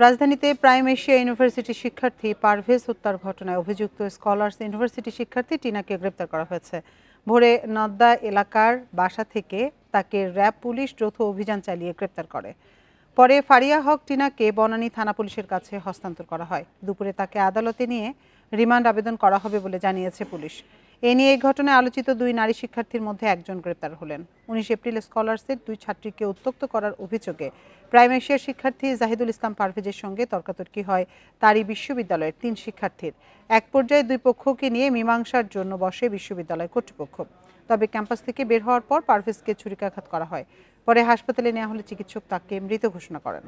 রাজধানীতে prime Asia ইউনিভার্সিটির শিক্ষার্থী পারভেজ হত্যার ঘটনায় অভিযুক্ত স্কলার্স ইউনিভার্সিটি শিক্ষার্থী টিনাকে গ্রেপ্তার করা হয়েছে। ভোরে নদ্দা এলাকার বাসা থেকে তাকে র্যাব পুলিশ যৌথ অভিযান চালিয়ে গ্রেপ্তার করে। পরে ফারিয়া হক টিনাকে বনানী থানা পুলিশের কাছে হস্তান্তর করা হয়। দুপুরে তাকে আদালতে নিয়ে রিমান্ড আবেদন করা হবে বলে জানিয়েছে পুলিশ। এ নিয়ে এই ঘটনায় আলোচিত দুই নারী শিক্ষার্থীর মধ্যে একজন গ্রেপ্তার হলেন। 19 এপ্রিল স্কলার্সের দুই ছাত্রীকে উত্ত্যক্ত করার অভিযোগে প্রাইম এশিয়ার শিক্ষার্থী জাহিদুল ইসলাম পারভেজের সঙ্গে তর্কাতর্কি হয় তারই বিশ্ববিদ্যালয়ের 3 শিক্ষার্থীর। এক পর্যায়ে দুই পক্ষকে নিয়ে মীমাংসার জন্য বসে বিশ্ববিদ্যালয় কর্তৃপক্ষ। তবে ক্যাম্পাস থেকে বের হওয়ার পর পারভেজকে ছুরিকাঘাত করা হয়। পরে হাসপাতালে নেওয়া হলে চিকিৎসক তাকে মৃত ঘোষণা করেন।